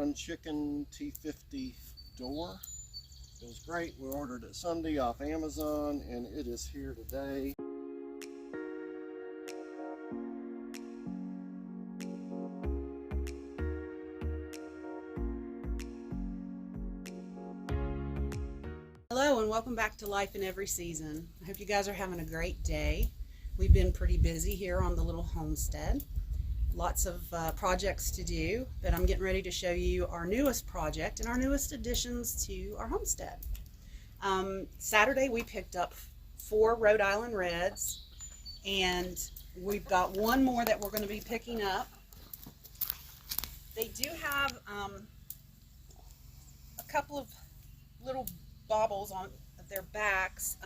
Run Chicken T50 door. It was great. We ordered it Sunday off Amazon and it is here today. Hello and welcome back to Life in Every Season. I hope you guys are having a great day. We've been pretty busy here on the little homestead. Lots of projects to do, but I'm getting ready to show you our newest project and our newest additions to our homestead. Saturday we picked up 4 Rhode Island Reds, and we've got one more that we're going to be picking up. They do have a couple of little baubles on their backs.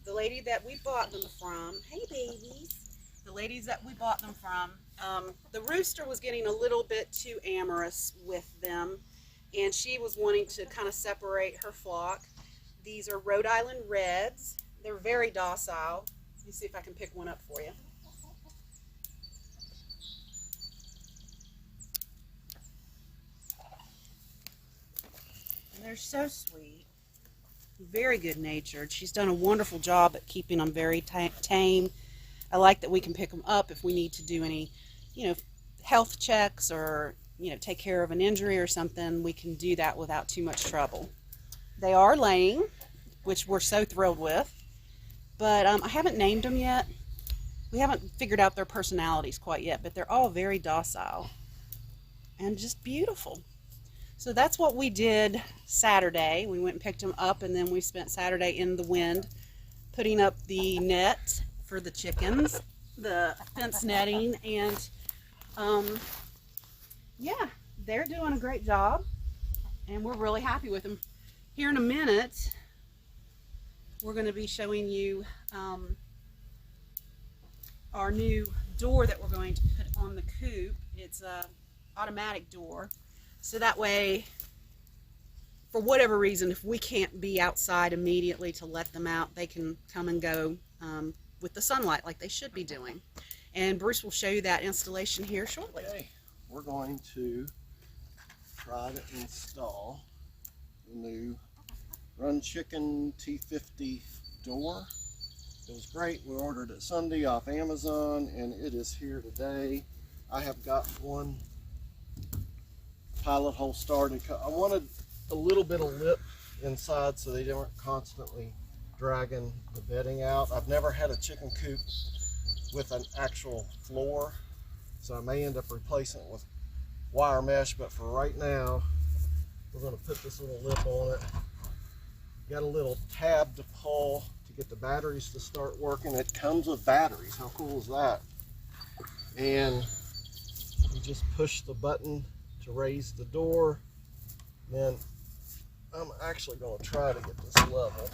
The lady that we bought them from, hey babies, the ladies that we bought them from, the rooster was getting a little bit too amorous with them, and she was wanting to kind of separate her flock. These are Rhode Island Reds. They're very docile. Let me see if I can pick one up for you. And they're so sweet. Very good natured. She's done a wonderful job at keeping them very tame. I like that we can pick them up if we need to do any, health checks or, take care of an injury or something. We can do that without too much trouble. They are laying, which we're so thrilled with, but I haven't named them yet. We haven't figured out their personalities quite yet, but they're all very docile and just beautiful. So that's what we did Saturday. We went and picked them up, and then we spent Saturday in the wind putting up the net for the chickens, the fence netting, and yeah, they're doing a great job, and we're really happy with them. Here in a minute, we're going to be showing you our new door that we're going to put on the coop. It's an automatic door. So that way, for whatever reason, if we can't be outside immediately to let them out, they can come and go with the sunlight like they should be doing. And Bruce will show you that installation here shortly. Okay, we're going to try to install the new Run Chicken T50 door. It was great. We ordered it Sunday off Amazon and it is here today. I have got one pilot hole started. I wanted a little bit of lip inside so they weren't constantly dragging the bedding out. I've never had a chicken coop with an actual floor, so I may end up replacing it with wire mesh, but for right now we're going to put this little lip on it. Got a little tab to pull to get the batteries to start working. It comes with batteries. How cool is that? And you just push the button to raise the door. Then I'm actually going to try to get this level.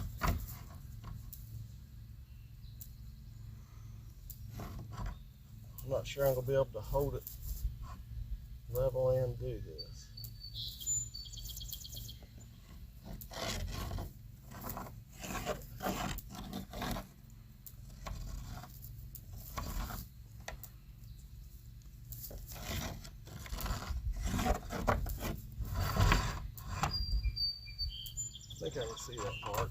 I'm not sure I'm going to be able to hold it level and do this. I think I can see that part.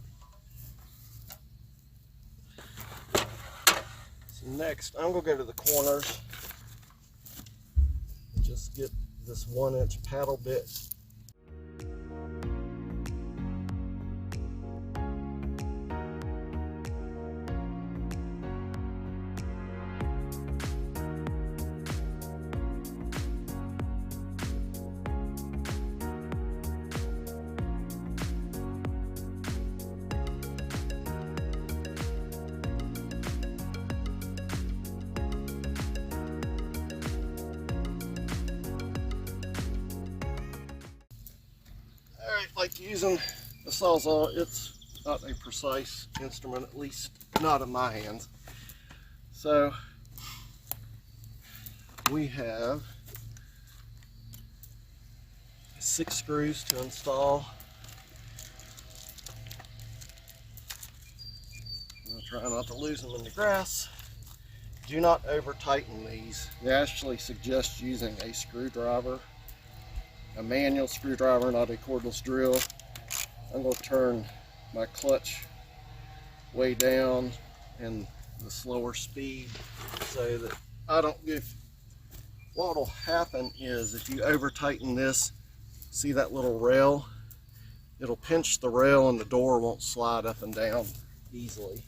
So next, I'm going to go to the corners and just get this 1-inch paddle bit. Like using a sawzall, it's not a precise instrument, at least not in my hands. So we have 6 screws to install. I'll try not to lose them in the grass. Do not over tighten these. They actually suggest using a screwdriver a manual screwdriver, not a cordless drill. I'm going to turn my clutch way down and the slower speed so that I don't get. What will happen is if you over tighten this, see that little rail? It'll pinch the rail and the door won't slide up and down easily.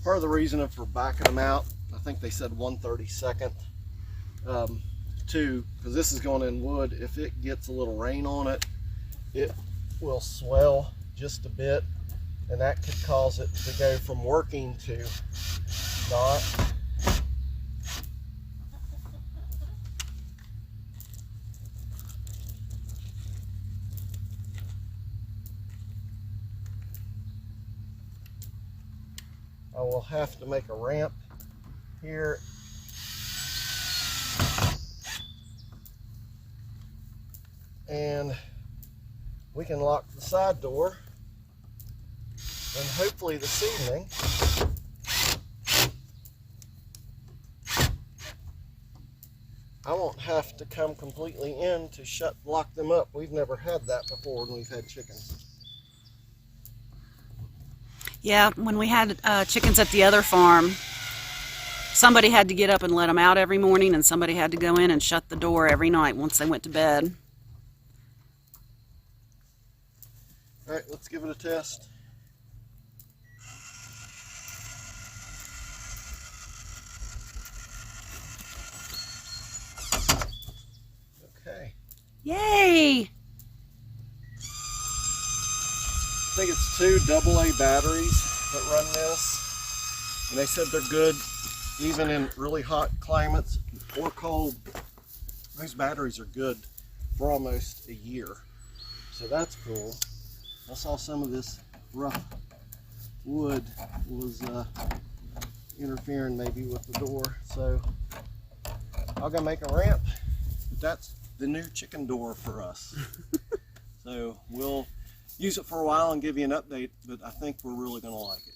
Part of the reason for backing them out, I think they said 1/32, too, because this is going in wood. If it gets a little rain on it, it will swell just a bit, and that could cause it to go from working to not. I will have to make a ramp here. And we can lock the side door. And hopefully this evening, I won't have to come completely in to lock them up. We've never had that before when we've had chickens. Yeah, when we had chickens at the other farm, somebody had to get up and let them out every morning, and somebody had to go in and shut the door every night once they went to bed. All right, let's give it a test. Okay. Yay! I think it's 2 AA batteries that run this, and they said they're good even in really hot climates or cold. Those batteries are good for almost a year, so that's cool. I saw some of this rough wood was interfering maybe with the door, so I'm gonna make a ramp. That's the new chicken door for us. So we'll use it for a while and give you an update, but I think we're really going to like it.